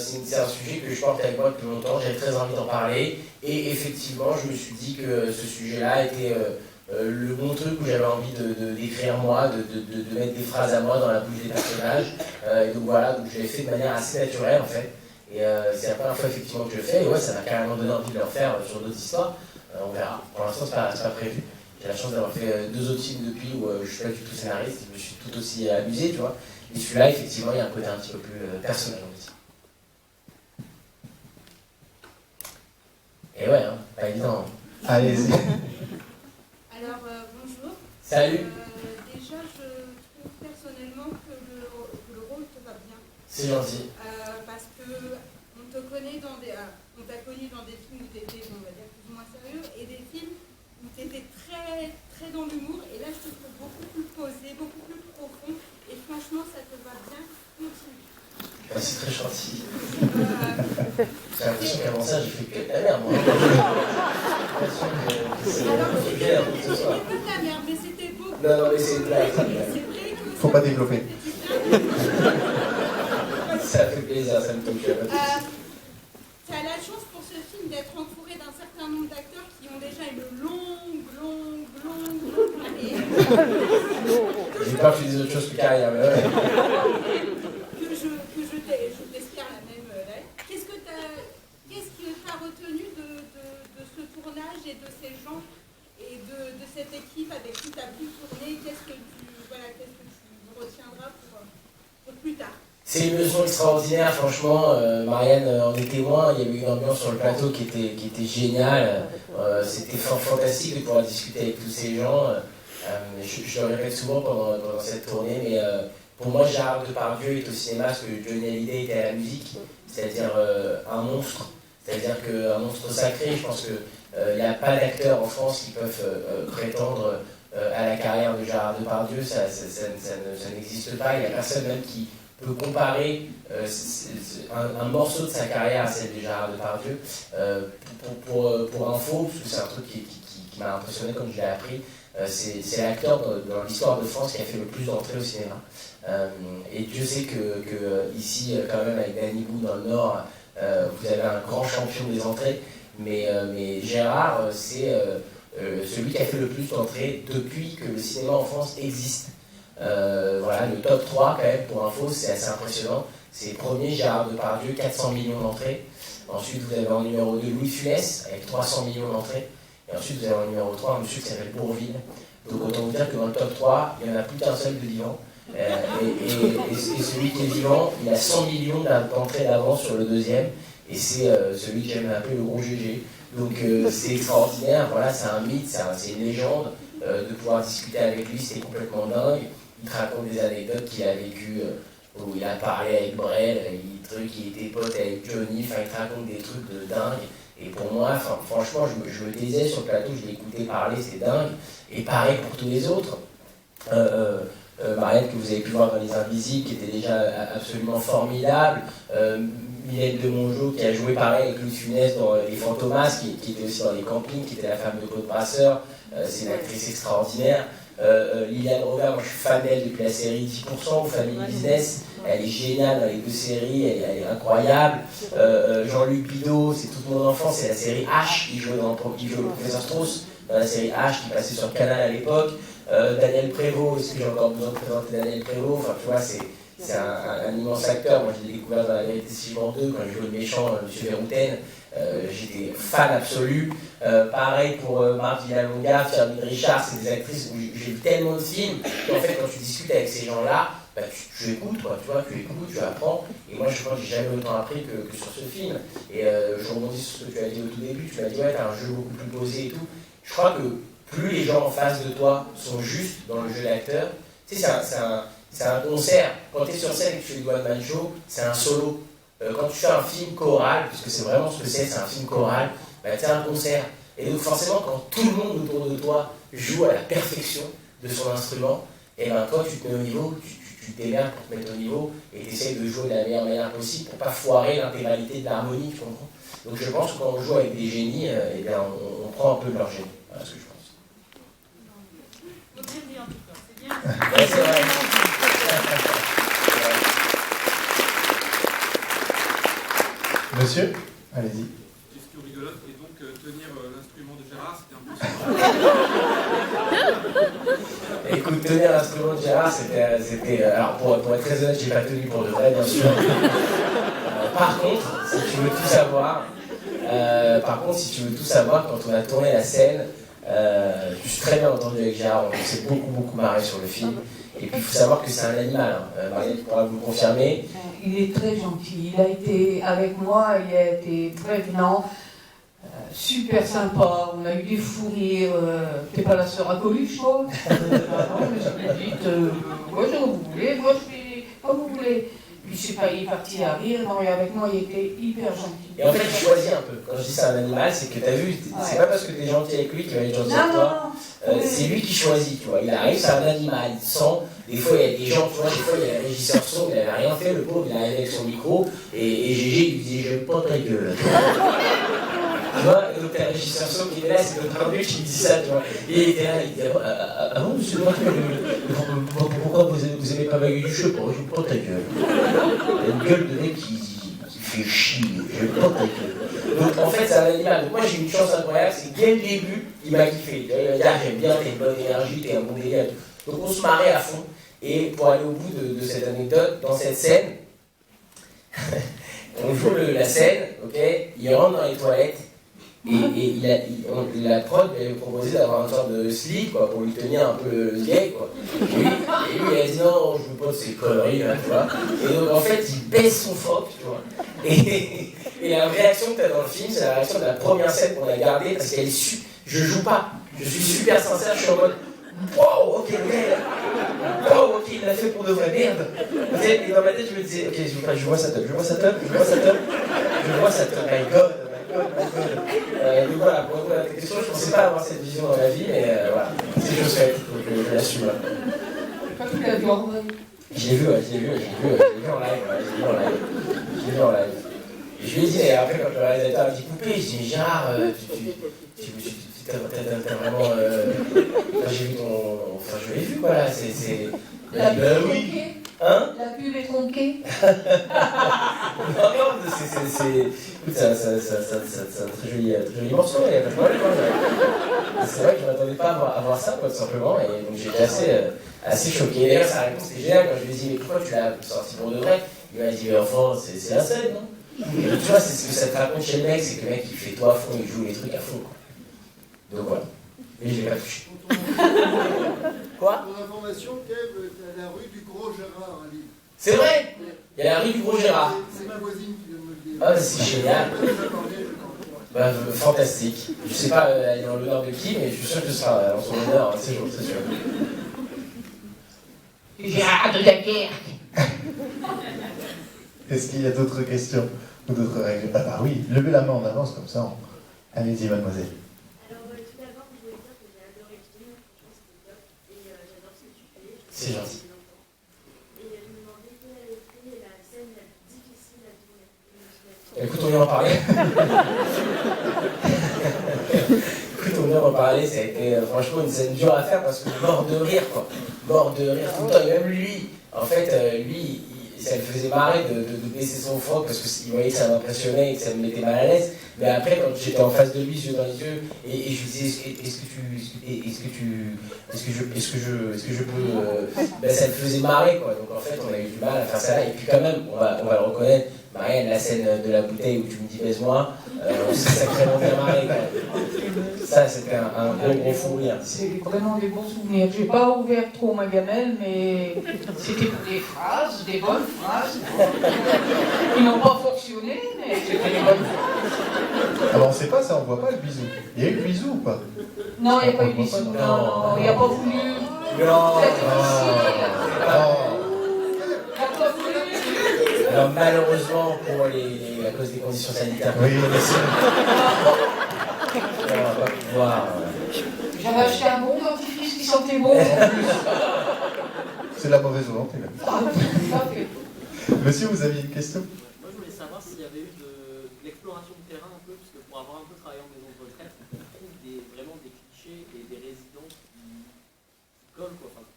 c'est un sujet que je porte avec moi depuis longtemps, j'avais très envie d'en parler, et effectivement, je me suis dit que ce sujet-là était le bon truc où j'avais envie d'écrire moi, de mettre des phrases à moi dans la bouche des personnages, et donc voilà, donc je l'ai fait de manière assez naturelle en fait, et c'est la première fois effectivement que je le fais, et ouais, ça m'a carrément donné envie de le refaire sur d'autres histoires, on verra, pour l'instant c'est pas prévu. J'ai la chance d'avoir fait 2 autres films depuis où je suis pas du tout scénariste, je me suis tout aussi amusé, tu vois. Mais celui-là, effectivement, il y a un côté un petit peu plus personnel, on va dire. Et ouais, hein, pas évident. Allez-y. Alors, bonjour. Salut. Déjà, je trouve personnellement que le rôle te va bien. C'est gentil. Parce que on te connaît on t'a connu dans des films où tu étais, on va dire, plus ou moins sérieux, et des films où tu étais très, très dans l'humour, et là, je te trouve beaucoup plus posé, beaucoup plus profond, et franchement, ça te va bien. Continue. C'est très gentil. J'ai l'impression qu'avant ça, j'ai fait que de la merde, moi. Alors, c'était pas de la merde, mais c'était beau. Non, mais c'est une blague. Faut pas développer. Ça fait plaisir, ça me touche. Tu as la chance pour ce film d'être entouré d'un certain nombre d'acteurs qui ont déjà une longue carrière. J'ai pas fait des autres choses que carrière, mais ouais. Je t'espère la même. Qu'est-ce que tu as retenu de ce tournage et de ces gens et de cette équipe avec qui tu as pu tourner? Qu'est-ce que tu retiendras pour plus tard? C'est une leçon extraordinaire, franchement. Marianne en est témoin. Il y avait une ambiance sur le plateau qui était géniale. C'était fantastique de pouvoir discuter avec tous ces gens. Je le répète souvent pendant cette tournée, mais pour moi, Gérard Depardieu est au cinéma ce que Johnny Hallyday était à la musique, c'est-à-dire un monstre, c'est-à-dire qu'un monstre sacré. Je pense qu'il n'y a pas d'acteurs en France qui peuvent prétendre à la carrière de Gérard Depardieu. Ça n'existe pas. Il n'y a personne même qui peut comparer un morceau de sa carrière à celle de Gérard Depardieu. Pour info, parce que c'est un truc qui m'a impressionné comme je l'ai appris, c'est l'acteur dans l'histoire de France qui a fait le plus d'entrées au cinéma. Et Dieu sait que ici, quand même, avec Danny Boone dans le Nord, vous avez un grand champion des entrées. Mais Gérard, c'est celui qui a fait le plus d'entrées depuis que le cinéma en France existe. Voilà, le top 3 quand même, pour info, c'est assez impressionnant. C'est le premier, Gérard Depardieu, 400 millions d'entrées. Ensuite, vous avez en numéro 2 Louis Funès, avec 300 millions d'entrées. Et ensuite, vous avez en numéro 3 un monsieur qui s'appelle Bourvil. Donc autant vous dire que dans le top 3, il n'y en a plus qu'un seul de vivant. Et celui qui est vivant, il a 100 millions d'entrées d'avance sur le deuxième. Et c'est celui que j'aime appeler le gros GG. Donc c'est extraordinaire, voilà, c'est un mythe, c'est une légende. De pouvoir discuter avec lui, c'était complètement dingue. Il te raconte des anecdotes qu'il a vécues, où il a parlé avec Brel, il était pote avec Johnny, enfin il te raconte des trucs de dingue. Et pour moi, franchement, je me taisais sur le plateau, je l'écoutais parler, c'était dingue. Et pareil pour tous les autres. Marianne, que vous avez pu voir dans Les Invisibles, qui était déjà absolument formidable. Mylène de Mongeau, qui a joué pareil avec Louis Funès dans Les Fantomas, qui était aussi dans Les Campings, qui était la femme de Claude Brasseur. C'est une actrice extraordinaire. Liliane Robert, moi je suis fan d'elle depuis la série 10% ou Family Business. Elle est géniale dans les 2 séries, elle est incroyable. Jean-Luc Bidot, c'est toute mon enfance, c'est la série H, il jouait le professeur Strauss dans la série H qui passait sur Canal à l'époque. Daniel Prévost, est-ce que j'ai encore besoin de présenter Daniel Prévost? Enfin, tu vois, c'est un immense acteur. Moi, je l'ai découvert dans La Vérité si je m'en deux, quand il jouait le méchant, M. Verhouten. J'étais fan absolu. Pareil pour Marthe Villalonga, Firmin Richard, c'est des actrices où j'ai vu tellement de films qu'en fait, quand tu discutes avec ces gens-là, bah, tu écoutes, quoi, tu vois, tu écoutes, tu apprends. Et moi, je crois que j'ai jamais autant appris que sur ce film. Et je rebondis sur ce que tu as dit au tout début. Tu m'as dit, ouais, t'as un jeu beaucoup plus posé et tout. Je crois que plus les gens en face de toi sont justes dans le jeu d'acteur, tu sais, c'est un concert. Quand tu es sur scène et que tu fais du one-man show, c'est un solo. Quand tu fais un film choral, puisque c'est vraiment ce que c'est un film choral, bah, c'est un concert. Et donc forcément, quand tout le monde autour de toi joue à la perfection de son instrument, et ben toi, tu te mets au niveau, tu te démerdes pour te mettre au niveau, et tu essaies de jouer de la meilleure manière possible pour pas foirer l'intégralité de l'harmonie, tu comprends? Donc je pense que quand on joue avec des génies, eh bien, on prend un peu de leur génie. Voilà ce que je pense. Très bien, en tout cas, c'est bien. Ouais, c'est vrai. Monsieur, allez-y. Question rigolote, et donc tenir l'instrument de Gérard, c'était un peu... Écoute, tenir l'instrument de Gérard, c'était alors pour être très honnête, j'ai pas tenu pour de vrai, bien sûr. Par contre, si tu veux tout savoir, quand on a tourné la scène, je suis très bien entendu avec Gérard, on s'est beaucoup marré sur le film. Et puis il faut savoir que c'est un animal, hein. Marielle pourra vous le confirmer. Il est très gentil, il a été avec moi, il a été prévenant, super sympa, on a eu des fous rires. T'es pas la sœur à Coluche, toi? Non, mais je lui ai dit, moi je vous voulez, moi je fais comme vous voulez. Puis je sais pas, il est parti à rire, non, et avec moi il était hyper gentil. Et en fait, il choisit un peu. Quand je dis c'est un animal, c'est que t'as vu, c'est pas parce que t'es gentil avec lui qu'il va être gentil avec toi. C'est lui qui choisit, tu vois. Il arrive, c'est un animal, il sent. Des fois, il y a des gens, tu vois, des fois, il y a le régisseur son, il avait rien fait, le pauvre, il arrive avec son micro, et Gégé lui disait, je pas ta gueule. Tu vois, et donc t'as le régisseur son qui est là, c'est notre arbitre qui me dit ça, tu vois. Et il était là, il dit, ah bon, monsieur Martin, pourquoi vous aimez pas Maggie du Cheveux? Je pas ta gueule. Il a une gueule de mec qui fait chier, je pas ta gueule. Donc en fait, c'est un animal. Donc moi, j'ai eu une chance incroyable, c'est que dès le début, il m'a kiffé. Il m'a dit, ah, j'aime bien, t'as une bonne énergie, t'es un bon délire. Donc on se marrait à fond. Et pour aller au bout de cette anecdote, dans cette scène, on joue la scène, ok, il rentre dans les toilettes, et la prod lui avait proposé d'avoir une sorte de slip, quoi, pour lui tenir un peu le gay, quoi. Et lui, il a dit non, je veux pas de ces conneries, là, tu vois. Et donc en fait, il baisse son froc, tu vois. Et la réaction que tu as dans le film, c'est la réaction de la première scène qu'on a gardée, parce qu'elle est je joue pas, je suis super sincère, je suis en mode wow, ok, wow, ok, il l'a fait pour de vrai, merde. Et dans ma tête, je me disais, ok, je vois sa top, my god. Donc voilà, pour répondre à ta question, je pensais pas avoir cette vision dans la vie, mais voilà, c'est ce que je souhaite, donc je l'assume. Je l'ai vu en live, je l'ai vu en live. Et je lui ai dit, et après quand le réalisateur a dit coupé, je dis, mais Gérard, t'as vraiment... j'ai vu ton... Enfin, je l'ai vu, quoi, là, c'est... La pub est tronquée. Hein? La pub est tronquée. Non, c'est... Écoute, c'est un très joli morceau, il n'y a pas de problème. C'est vrai que je ne m'attendais pas à voir ça, quoi, tout simplement, et donc j'étais assez choqué. D'ailleurs, sa réponse était géniale quand je lui ai dit, mais pourquoi tu l'as sorti pour de vrai? Il m'a dit, mais enfin, c'est la scène, non? Et tu vois, c'est ce que ça te raconte chez le mec, c'est que le mec, il fait tout à fond, il joue les trucs à fond, quoi. Donc voilà. Mais je l'ai pas touché. Quoi? Pour information, Kev, t'as la rue du Gros Gérard à Lille. C'est vrai? Il y a la rue du Gros Gérard. C'est ma voisine qui vient de me le dire. Ah, c'est génial. Bah, fantastique. Je sais pas, elle est en l'honneur de qui, mais je suis sûr que ce sera en son honneur, c'est sûr, c'est sûr. Gérard de la guerre. Est-ce qu'il y a d'autres questions ou d'autres règles? Ah bah oui, levez la main en avance comme ça. Allez-y, mademoiselle. Alors, tout d'abord, je voulais dire que j'ai adoré le film, franchement, c'était top, et j'adore ce que tu fais. C'est gentil. Et je me demandais quelle avait été la scène la plus difficile à tourner. Écoute, on vient en parler. Écoute, on vient en parler, ça a été franchement une scène dure à faire parce que mort de rire, quoi. Mort de rire tout le temps. Et même lui, en fait, ça le faisait marrer de baisser son froc parce qu'il voyait que ça m'impressionnait et que ça me mettait mal à l'aise. Mais après, quand j'étais en face de lui, yeux dans les yeux, et je lui disais, est-ce que je peux... ça le faisait marrer, quoi. Donc en fait, on a eu du mal à faire ça là. Et puis quand même, on va le reconnaître, Marianne, la scène de la bouteille où tu me dis baise-moi, on s'est sacrément bien marré, quand même. Ça, c'était un gros fou rire. C'est vraiment des bons souvenirs. J'ai pas ouvert trop ma gamelle, mais c'était des phrases, des bonnes phrases. Ils n'ont pas fonctionné, mais c'était des bonnes phrases. Alors on sait pas ça, on voit pas le bisou. Il y a eu le bisou ou pas? Non, il n'y a pas eu de bisous. Non, il n'y a pas voulu. Non. Alors malheureusement, à cause des conditions sanitaires, Oui, on va pas pouvoir... J'avais acheté un bon dentifrice qui sentait bon. c'est la mauvaise volonté là. Monsieur, vous aviez une question? Moi, je voulais savoir s'il y avait eu de l'exploration de terrain un peu, parce que pour avoir un peu travaillé en maison de retraite, on trouve vraiment des clichés et des résidents qui collent, quoi. Enfin,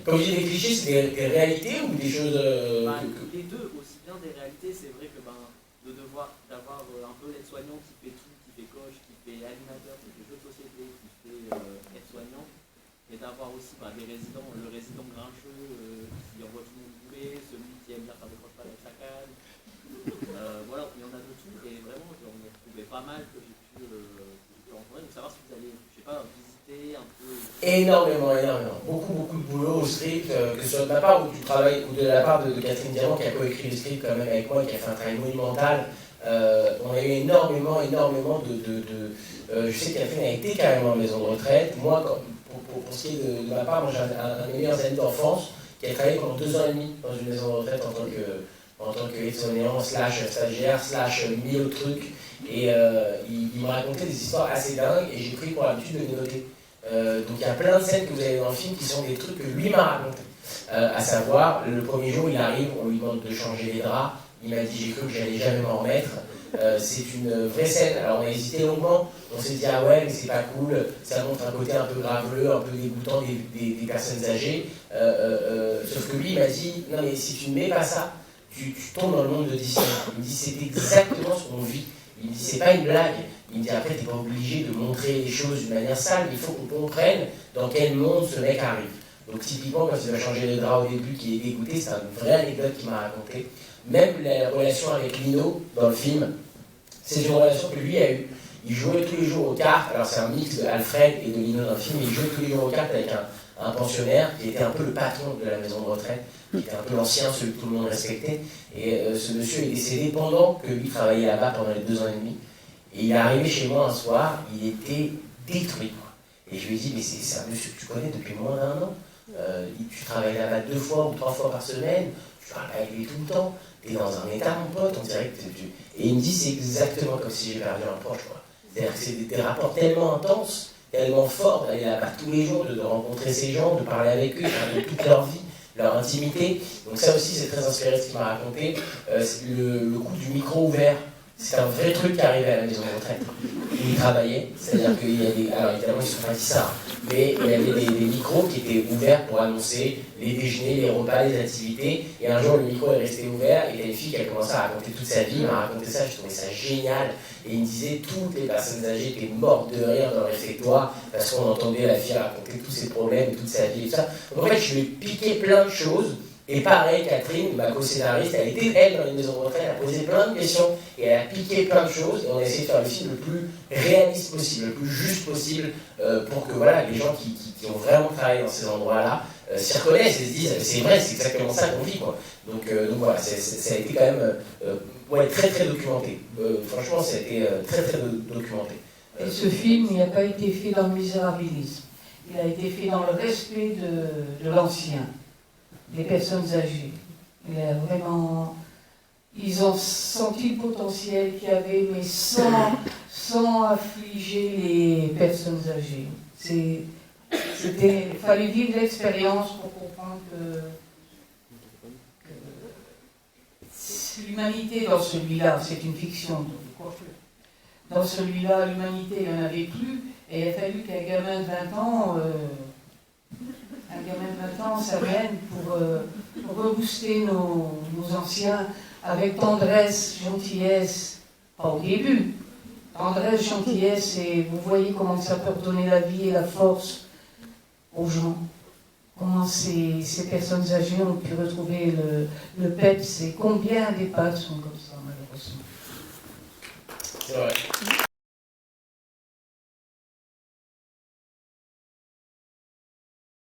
Quand vous dites des clichés, c'est des réalités ou des choses... Les deux, aussi bien des réalités, c'est vrai que d'avoir un peu l'aide-soignant qui fait tout, qui fait coach, qui fait animateur, qui fait jeu de société, qui fait aide-soignant, et d'avoir aussi des résidents, le résident grincheux qui envoie tout le monde bouler, celui qui aime bien faire des croche-pattes avec sa canne. Voilà, il y en a de tout, et vraiment, j'en ai trouvé pas mal que j'ai pu rencontrer. Donc, savoir si vous allez, je sais pas, visiter un peu. Énormément. Beaucoup de boulot au script, que ce soit de ma part ou du travail, ou de la part de Catherine Diamant qui a coécrit le script quand même avec moi, qui a fait un travail monumental. On a eu énormément je sais que Catherine a été carrément en maison de retraite. Moi, pour ce qui est de ma part, moi j'ai un de mes meilleurs amis d'enfance qui a travaillé pendant 2 ans et demi dans une maison de retraite en tant que aide-soignant, stagiaire, mis au truc. Et il me racontait des histoires assez dingues et j'ai pris pour l'habitude de les noter. Donc il y a plein de scènes que vous avez dans le film qui sont des trucs que lui m'a raconté. À savoir, le premier jour, il arrive, on lui demande de changer les draps. Il m'a dit, j'ai cru que j'allais jamais m'en remettre. C'est une vraie scène. Alors on a hésité longuement. On s'est dit, ah ouais, mais c'est pas cool. Ça montre un côté un peu graveleux, un peu dégoûtant des personnes âgées. Sauf que lui, il m'a dit, non mais si tu ne mets pas ça, tu tombes dans le monde de Disney. Il me dit, c'est exactement ce qu'on vit. Il me dit, c'est pas une blague. Il me dit, après, t'es pas obligé de montrer les choses d'une manière sale, mais il faut qu'on comprenne dans quel monde ce mec arrive. Donc typiquement, quand il va changer les draps au début, qui est dégoûté, c'est une vraie anecdote qu'il m'a racontée. Même la relation avec Lino dans le film, c'est une relation que lui a eue. Il jouait tous les jours aux cartes, alors c'est un mix de Alfred et de Lino dans le film, il jouait tous les jours aux cartes avec un pensionnaire qui était un peu le patron de la maison de retraite, qui était un peu l'ancien, celui que tout le monde respectait. Et ce monsieur est décédé pendant que lui travaillait là-bas pendant les 2 ans et demi. Et il est arrivé chez moi un soir, il était détruit. Et je lui ai dit, mais c'est un monsieur que tu connais depuis moins d'1 an. Tu travailles là-bas 2 fois ou 3 fois par semaine, tu parles pas avec lui tout le temps, t'es dans un état, mon pote, on dirait que Et il me dit, c'est exactement comme si j'ai perdu un proche, quoi. C'est-à-dire que c'est des rapports tellement intenses, tellement forts, d'aller là-bas tous les jours, de rencontrer ces gens, de parler avec eux, de toute leur vie, leur intimité. Donc ça aussi, c'est très inspiré de ce qu'il m'a raconté. Le coup du micro ouvert, c'est un vrai truc qui arrivait à la maison de retraite, où il travaillait. C'est-à-dire qu'il y a des... Alors évidemment, ils ne sont pas dit ça, mais il y avait des micros qui étaient ouverts pour annoncer les déjeuners, les repas, les activités. Et un jour, le micro est resté ouvert et il y a une fille qui a commencé à raconter toute sa vie. Il m'a raconté ça, je trouvais ça génial. Et il me disait, toutes les personnes âgées étaient mortes de rire dans le réfectoire parce qu'on entendait la fille raconter tous ses problèmes et toute sa vie et tout ça. Donc en fait, je lui ai piqué plein de choses. Et pareil, Catherine, ma co-scénariste, elle était, elle, dans les maisons de retraite, elle a posé plein de questions et elle a piqué plein de choses. Et on a essayé de faire le film le plus réaliste possible, le plus juste possible, pour que voilà, les gens qui ont vraiment travaillé dans ces endroits-là s'y reconnaissent et se disent, c'est vrai, c'est exactement ça qu'on vit, quoi. Donc voilà, ça a été quand même très très documenté. Franchement, ça a été très très documenté. Et ce film, il n'a pas été fait dans le misérabilisme. Il a été fait dans le respect de l'ancien, des personnes âgées. Ils ont senti le potentiel qu'il y avait, mais sans affliger les personnes âgées. Il fallait vivre l'expérience pour comprendre que l'humanité dans celui-là, c'est une fiction. Dans celui-là, l'humanité, il n'y en avait plus, et il a fallu qu'un gamin de 20 ans... s'amène pour rebooster nos anciens avec tendresse, gentillesse, pas au début, tendresse, gentillesse, et vous voyez comment ça peut redonner la vie et la force aux gens, comment ces personnes âgées ont pu retrouver le peps, et combien d'EHPAD sont comme ça, malheureusement. C'est vrai.